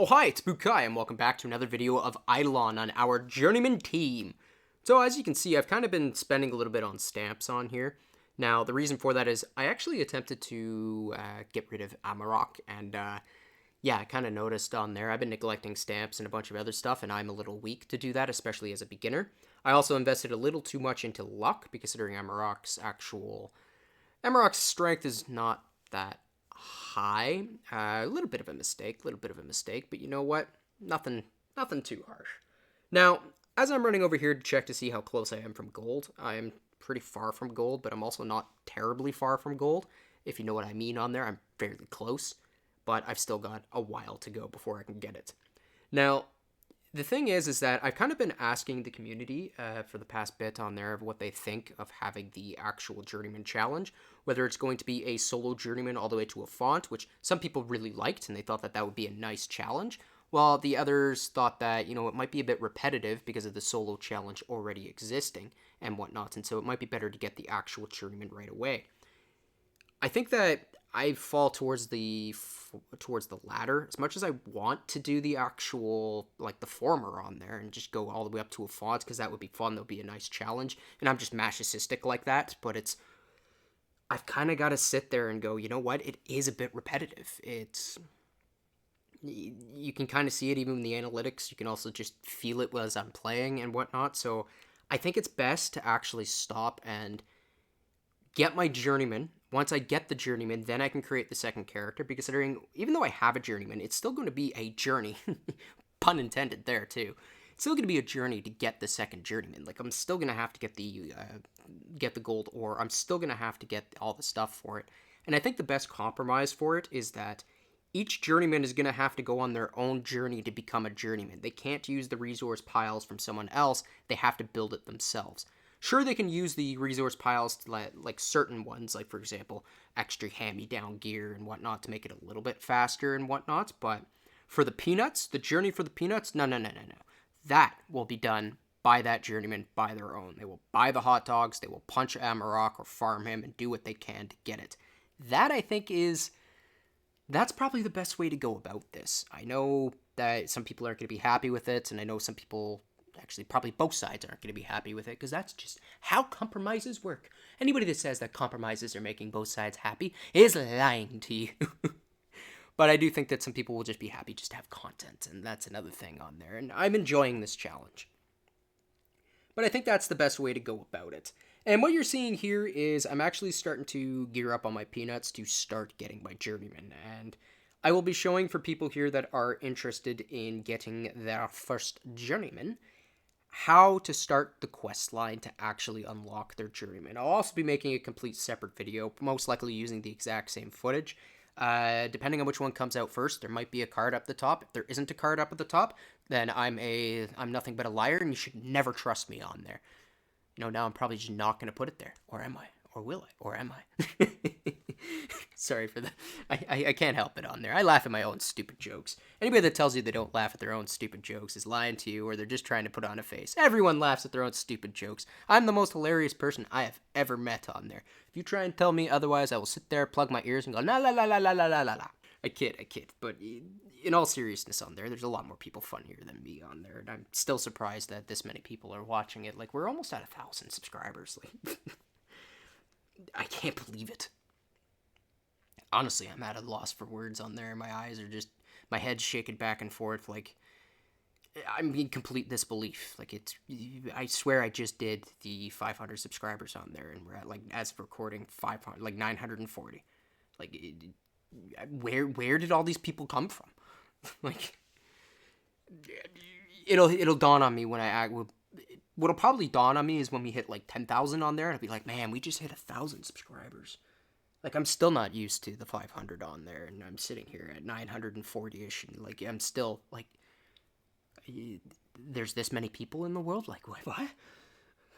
Oh hi, it's Bukai, and welcome back to another video of IdleOn on our Journeyman team. So as you can see, I've kind of been spending a little bit on stamps on here. Now, the reason for that is I actually attempted to get rid of Amarok, and yeah, I kind of noticed on there, I've been neglecting stamps and a bunch of other stuff, and I'm a little weak to do that, especially as a beginner. I also invested a little too much into luck, because considering Amarok's strength is not that high. A little bit of a mistake, but you know what? Nothing too harsh. Now, as I'm running over here to check to see how close I am from gold, I am pretty far from gold, but I'm also not terribly far from gold. If you know what I mean on there, I'm fairly close, but I've still got a while to go before I can get it. Now, the thing is that I've kind of been asking the community for the past bit on there of what they think of having the actual Journeyman challenge, whether it's going to be a solo Journeyman all the way to a font, which some people really liked, and they thought that that would be a nice challenge, while the others thought that, it might be a bit repetitive because of the solo challenge already existing and whatnot, and so it might be better to get the actual Journeyman right away. I think that I fall towards the latter. As much as I want to do the actual, like, the former on there and just go all the way up to a font, because that would be fun, that would be a nice challenge, and I'm just masochistic like that, but I've kind of got to sit there and go, you know what, it is a bit repetitive. You can kind of see it even in the analytics. You can also just feel it as I'm playing and whatnot, so I think it's best to actually stop and get my Journeyman. Once I get the Journeyman, then I can create the second character, because considering, even though I have a Journeyman, it's still going to be a journey. Pun intended there, too. It's still going to be a journey to get the second Journeyman. Like, I'm still going to have to get the gold ore. I'm still going to have to get all the stuff for it. And I think the best compromise for it is that each Journeyman is going to have to go on their own journey to become a Journeyman. They can't use the resource piles from someone else. They have to build it themselves. Sure, they can use the resource piles to like certain ones, like, for example, extra hand-me-down gear and whatnot to make it a little bit faster and whatnot, but for the peanuts, the journey for the peanuts, no. That will be done by that Journeyman by their own. They will buy the hot dogs, they will punch Amarok or farm him and do what they can to get it. That, I think, that's probably the best way to go about this. I know that some people aren't going to be happy with it, and I know some people... Actually, probably both sides aren't going to be happy with it, because that's just how compromises work. Anybody that says that compromises are making both sides happy is lying to you. But I do think that some people will just be happy just to have content, and that's another thing on there. And I'm enjoying this challenge. But I think that's the best way to go about it. And what you're seeing here is I'm actually starting to gear up on my peanuts to start getting my Journeyman. And I will be showing for people here that are interested in getting their first Journeyman how to start the quest line to actually unlock their Journeyman. I'll also be making a complete separate video, most likely using the exact same footage. Depending on which one comes out first, there might be a card up the top. If there isn't a card up at the top, then I'm nothing but a liar, and you should never trust me on there. Now I'm probably just not going to put it there. Or am I? Or will I? Or am I? Sorry for that. I can't help it on there. I laugh at my own stupid jokes. Anybody that tells you they don't laugh at their own stupid jokes is lying to you, or they're just trying to put on a face. Everyone laughs at their own stupid jokes. I'm the most hilarious person I have ever met on there. If you try and tell me otherwise, I will sit there, plug my ears, and go, la la la la la la la la. I kid. But in all seriousness on there's a lot more people funnier than me on there, and I'm still surprised that this many people are watching it. Like, we're almost at 1,000 subscribers. Like, I can't believe it. Honestly, I'm at a loss for words on there. My eyes are just, my head's shaking back and forth. Like, I'm in complete disbelief. Like, I swear I just did the 500 subscribers on there, and we're at, like, as of recording, 500, like 940. Like, where did all these people come from? Like, it'll dawn on me when what'll probably dawn on me is when we hit like 10,000 on there, and I'll be like, man, we just hit 1,000 subscribers. Like, I'm still not used to the 500 on there, and I'm sitting here at 940-ish, and, like, I'm still, like, there's this many people in the world? Like, what?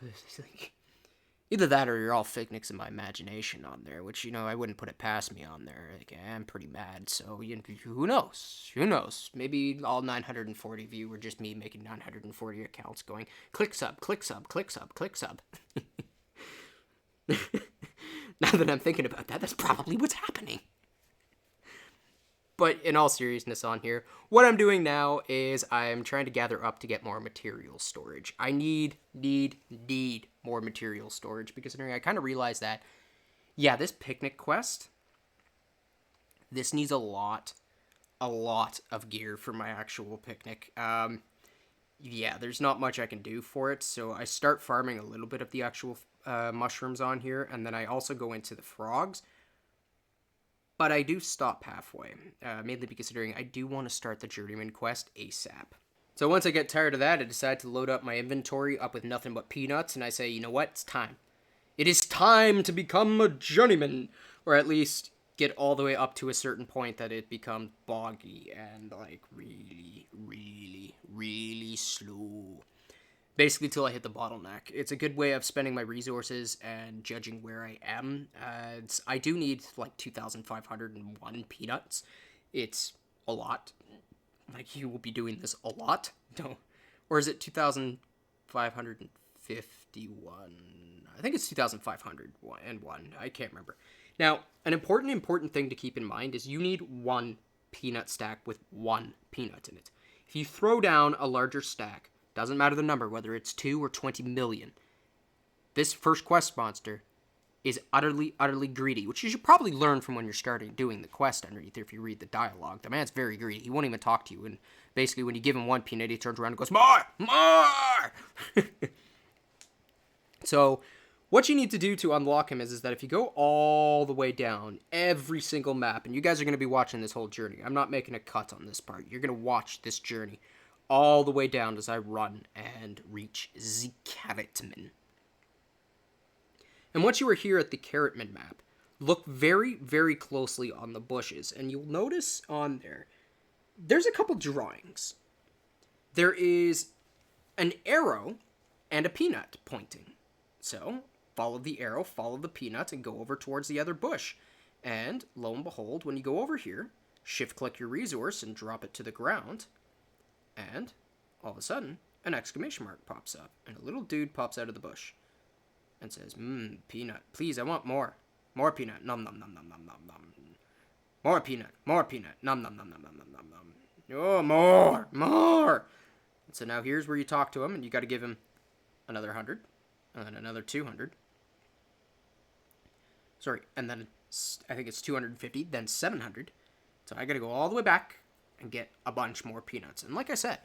Like, either that or you're all ficnics in my imagination on there, which, I wouldn't put it past me on there. Like, I'm pretty mad, so, who knows? Who knows? Maybe all 940 of you were just me making 940 accounts going, click sub, click sub, click sub, click sub. Now that I'm thinking about that, that's probably what's happening. But in all seriousness on here, what I'm doing now is I'm trying to gather up to get more material storage. I need more material storage because I kind of realized that, yeah, this picnic quest, this needs a lot of gear for my actual picnic. Yeah, there's not much I can do for it, so I start farming a little bit of the actual mushrooms on here, and then I also go into the frogs. But I do stop halfway, mainly because I do want to start the Journeyman quest ASAP. So once I get tired of that, I decide to load up my inventory up with nothing but peanuts, and I say, you know what, it's time. It is time to become a Journeyman, or at least get all the way up to a certain point that it becomes boggy and, like, really slow. Basically till I hit the bottleneck. It's a good way of spending my resources and judging where I am. I do need like 2,501 peanuts. It's a lot. Like, you will be doing this a lot. No. Or is it 2,551? I think it's 2,501. I can't remember. Now, an important thing to keep in mind is you need one peanut stack with one peanut in it. If you throw down a larger stack, doesn't matter the number, whether it's 2 or 20 million, this first quest monster is utterly greedy, which you should probably learn from when you're starting doing the quest underneath there if you read the dialogue. The man's very greedy. He won't even talk to you, and basically when you give him one peanut, he turns around and goes, more! So what you need to do to unlock him is that if you go all the way down every single map, and you guys are going to be watching this whole journey. I'm not making a cut on this part. You're going to watch this journey all the way down as I run and reach the Carrotman. And once you are here at the Carrotman map, look very closely on the bushes, and you'll notice on there's a couple drawings. There is an arrow and a peanut pointing. So, follow the arrow, follow the peanut, and go over towards the other bush. And, lo and behold, when you go over here, shift-click your resource and drop it to the ground, and all of a sudden, an exclamation mark pops up, and a little dude pops out of the bush and says, peanut. Please, I want more. More peanut. Nom nom nom nom nom nom nom. More peanut. More peanut. Nom nom nom nom nom nom nom nom. Oh, more. And so now here's where you talk to him, and you got to give him another 100, and then another 200. Sorry, and then I think it's 250, then 700. So I got to go all the way back and get a bunch more peanuts. And like I said,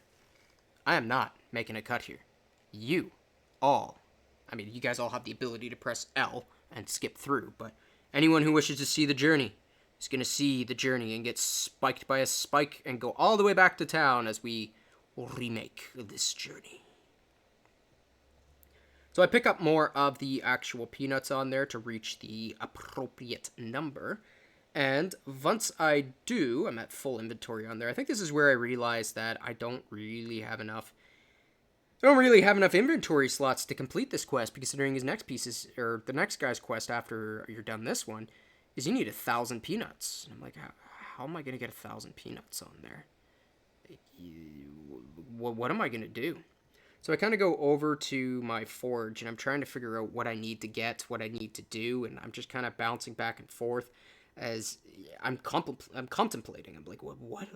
I am not making a cut here. You guys all have the ability to press L and skip through, but anyone who wishes to see the journey is going to see the journey and get spiked by a spike and go all the way back to town as we remake this journey. So I pick up more of the actual peanuts on there to reach the appropriate number. And once I do, I'm at full inventory on there. I think this is where I realize that I don't really have enough inventory slots to complete this quest, because considering his next piece is, or the next guy's quest after you're done this one, is you need 1,000 peanuts. And I'm like, how am I going to get 1,000 peanuts on there? What am I going to do? So I kind of go over to my forge, and I'm trying to figure out what I need to get, what I need to do, and I'm just kind of bouncing back and forth as I'm contemplating. I'm like, what?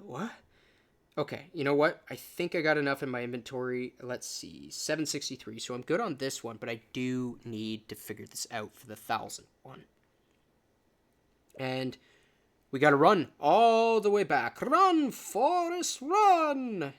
Okay, you know what? I think I got enough in my inventory. Let's see, 763. So I'm good on this one, but I do need to figure this out for the 1,000 one. And we got to run all the way back. Run, Forest, run!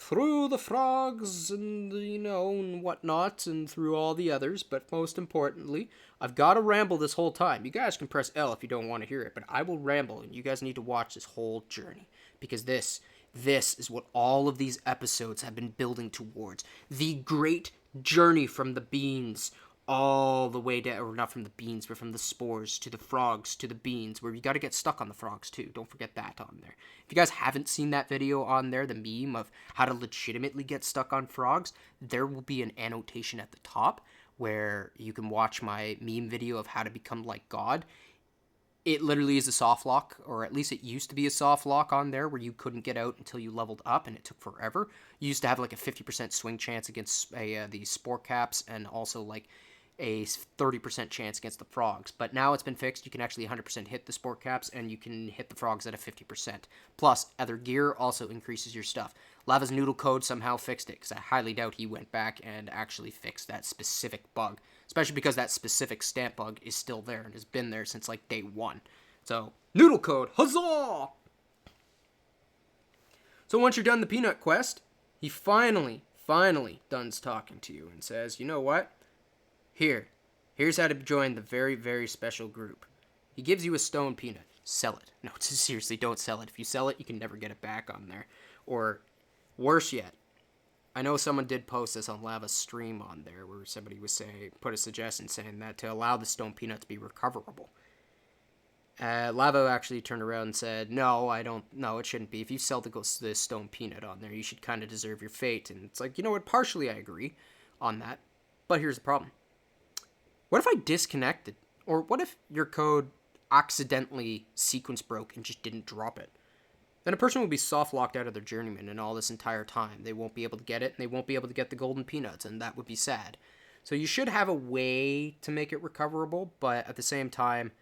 Through the frogs and, and whatnot, and through all the others. But most importantly, I've got to ramble this whole time. You guys can press L if you don't want to hear it, but I will ramble, and you guys need to watch this whole journey. Because this is what all of these episodes have been building towards. The great journey from the beans all the way down, or not from the beans, but from the spores to the frogs to the beans, where you got to get stuck on the frogs too. Don't forget that on there. If you guys haven't seen that video on there, the meme of how to legitimately get stuck on frogs, there will be an annotation at the top where you can watch my meme video of how to become like God. It literally is a soft lock, or at least it used to be a soft lock on there where you couldn't get out until you leveled up, and it took forever. You used to have like a 50% swing chance against the spore caps, and also like a 30% chance against the frogs. But now it's been fixed. You can actually 100% hit the sport caps, and you can hit the frogs at a 50%. Plus, other gear also increases your stuff. Lava's noodle code somehow fixed it, because I highly doubt he went back and actually fixed that specific bug. Especially because that specific stamp bug is still there and has been there since like day one. So, noodle code, huzzah! So once you're done the peanut quest, he finally done's talking to you and says, you know what? Here's how to join the very, very special group. He gives you a stone peanut. Sell it. No, seriously, don't sell it. If you sell it, you can never get it back on there. Or, worse yet, I know someone did post this on Lava's stream on there where somebody was put a suggestion saying that to allow the stone peanut to be recoverable. Lava actually turned around and said, no, it shouldn't be. If you sell the stone peanut on there, you should kind of deserve your fate. And it's like, you know what, partially I agree on that. But here's the problem. What if I disconnected? Or what if your code accidentally sequence broke and just didn't drop it? Then a person will be soft locked out of their Journeyman and all this entire time. They won't be able to get it, and they won't be able to get the golden peanuts, and that would be sad. So you should have a way to make it recoverable, but at the same time,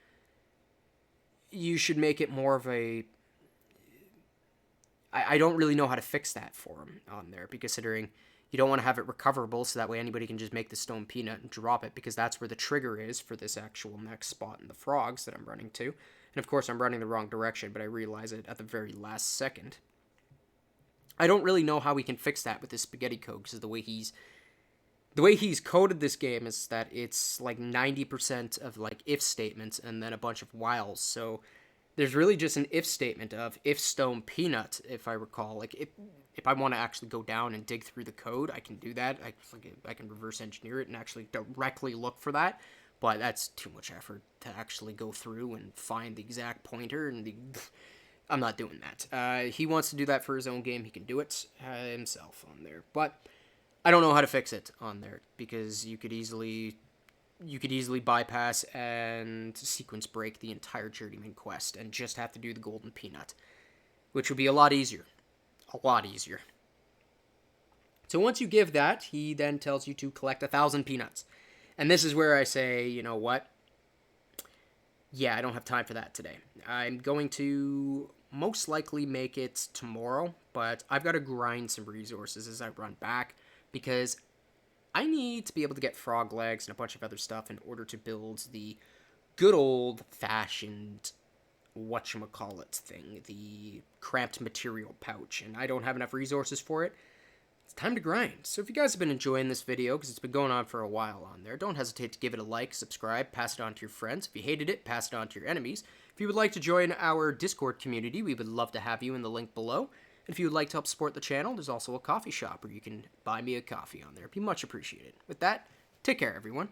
you should make it more of a... I don't really know how to fix that for him on there, because considering you don't want to have it recoverable, so that way anybody can just make the stone peanut and drop it, because that's where the trigger is for this actual next spot in the frogs that I'm running to. And of course, I'm running the wrong direction, but I realize it at the very last second. I don't really know how we can fix that with this spaghetti code, because the way he's coded this game is that it's like 90% of like if statements and then a bunch of whiles. So there's really just an if statement of if stone peanut, if I recall. Like if I want to actually go down and dig through the code, I can do that. I can reverse engineer it and actually directly look for that. But that's too much effort to actually go through and find the exact pointer. And I'm not doing that. He wants to do that for his own game. He can do it himself on there. But I don't know how to fix it on there, because you could easily bypass and sequence break the entire Journeyman quest and just have to do the golden peanut, which would be a lot easier. A lot easier. So once you give that, he then tells you to collect 1,000 peanuts. And this is where I say, you know what? Yeah, I don't have time for that today. I'm going to most likely make it tomorrow, but I've got to grind some resources as I run back, because I need to be able to get frog legs and a bunch of other stuff in order to build the good old-fashioned whatchamacallit thing, the cramped material pouch, and I don't have enough resources for it. It's time to grind. So if you guys have been enjoying this video, because it's been going on for a while on there, don't hesitate to give it a like, subscribe, pass it on to your friends. If you hated it, pass it on to your enemies. If you would like to join our Discord community, we would love to have you in the link below. And if you would like to help support the channel, there's also a coffee shop where you can buy me a coffee on there. It'd be much appreciated. With that, take care, everyone.